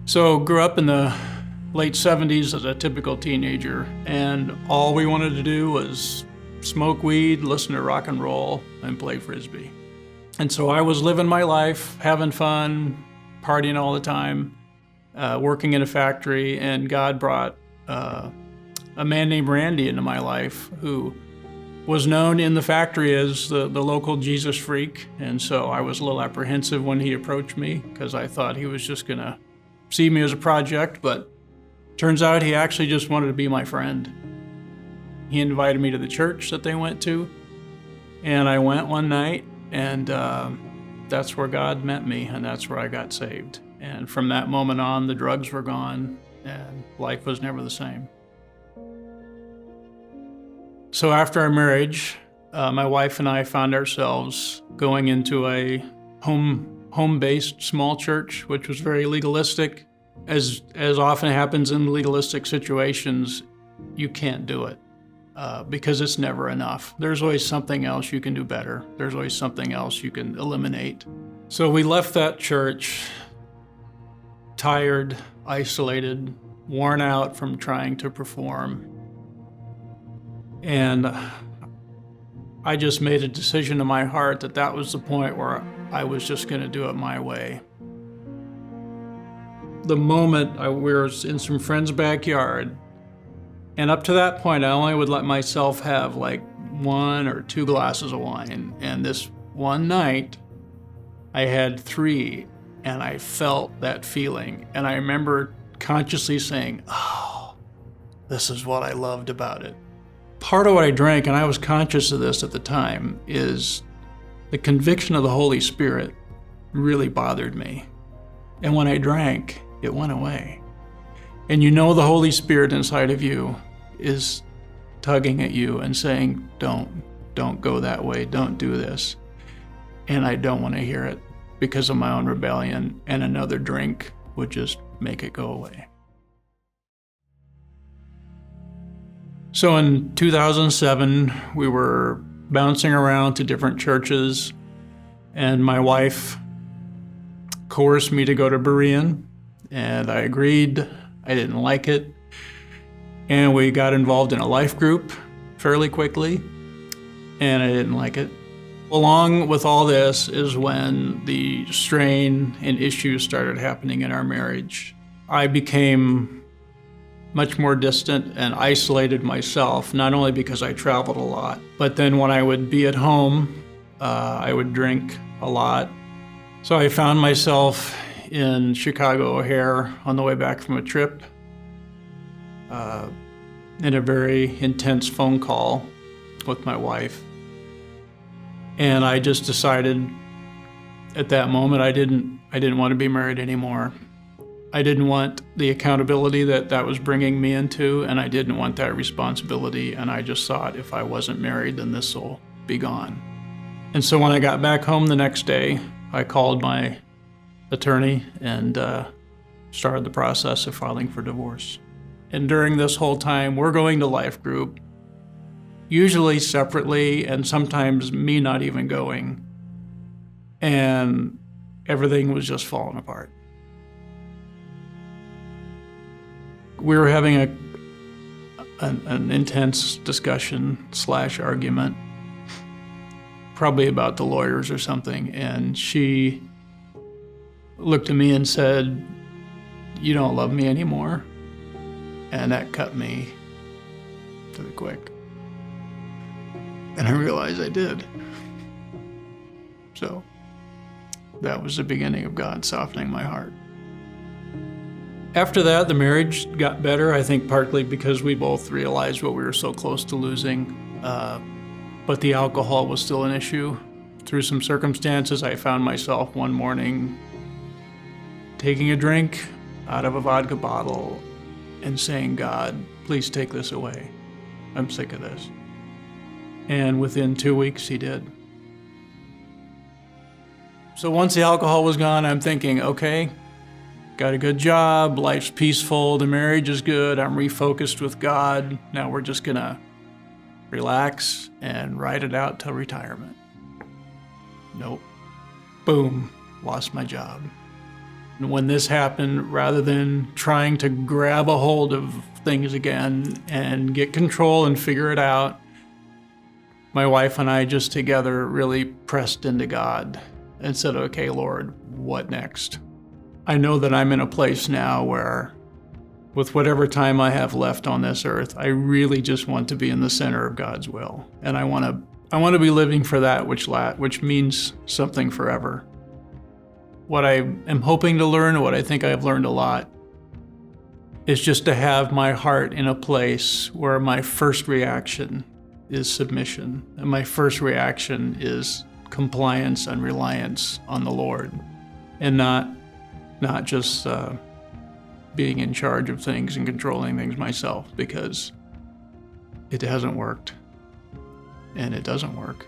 So grew up in the late 70s as a typical teenager, and all we wanted to do was smoke weed, listen to rock and roll, and play Frisbee. And so I was living my life, having fun, partying all the time, working in a factory, and God brought a man named Randy into my life who was known in the factory as the local Jesus freak. And so I was a little apprehensive when he approached me because I thought he was just gonna see me as a project, but turns out he actually just wanted to be my friend. He invited me to the church that they went to, and I went one night, and that's where God met me, and that's where I got saved. And from that moment on, the drugs were gone, and life was never the same. So after our marriage, my wife and I found ourselves going into a home-based small church, which was very legalistic. As often happens in legalistic situations, you can't do it because it's never enough. There's always something else you can do better. There's always something else you can eliminate. So we left that church tired, isolated, worn out from trying to perform. And I just made a decision in my heart that that was the point where I was just going to do it my way. The moment we were in some friend's backyard, and up to that point, I only would let myself have like 1 or 2 glasses of wine. And this one night, I had 3, and I felt that feeling. And I remember consciously saying, oh, this is what I loved about it. Part of what I drank, and I was conscious of this at the time, is the conviction of the Holy Spirit really bothered me. And when I drank, it went away. And you know the Holy Spirit inside of you is tugging at you and saying, don't go that way, don't do this. And I don't want to hear it because of my own rebellion, and another drink would just make it go away. So in 2007, we were bouncing around to different churches, and my wife coerced me to go to Berean, and I agreed. I didn't like it, and we got involved in a life group fairly quickly, and I didn't like it. Along with all this is when the strain and issues started happening in our marriage. I became much more distant and isolated myself, not only because I traveled a lot, but then when I would be at home, I would drink a lot. So I found myself in Chicago O'Hare on the way back from a trip in a very intense phone call with my wife. And I just decided at that moment I didn't want to be married anymore. I didn't want the accountability that was bringing me into, and I didn't want that responsibility, and I just thought if I wasn't married, then this will be gone. And so when I got back home the next day, I called my attorney and started the process of filing for divorce. And during this whole time, we're going to life group, usually separately, and sometimes me not even going, and everything was just falling apart. We were having an intense discussion / argument, probably about the lawyers or something, and she looked at me and said, "You don't love me anymore." And that cut me to the quick. And I realized I did. So that was the beginning of God softening my heart. After that, the marriage got better, I think partly because we both realized what we were so close to losing. But the alcohol was still an issue. Through some circumstances, I found myself one morning taking a drink out of a vodka bottle and saying, "God, please take this away. I'm sick of this." And within 2 weeks, he did. So once the alcohol was gone, I'm thinking, okay, got a good job, life's peaceful, the marriage is good, I'm refocused with God. Now we're just gonna relax and ride it out till retirement. Nope. Boom, lost my job. When this happened, rather than trying to grab a hold of things again and get control and figure it out, my wife and I just together really pressed into God and said, okay, Lord, what next? I know that I'm in a place now where, with whatever time I have left on this earth, I really just want to be in the center of God's will. And I want to be living for that which means something forever. What I am hoping to learn, what I think I've learned a lot, is just to have my heart in a place where my first reaction is submission, and my first reaction is compliance and reliance on the Lord, and not just being in charge of things and controlling things myself, because it hasn't worked, and it doesn't work.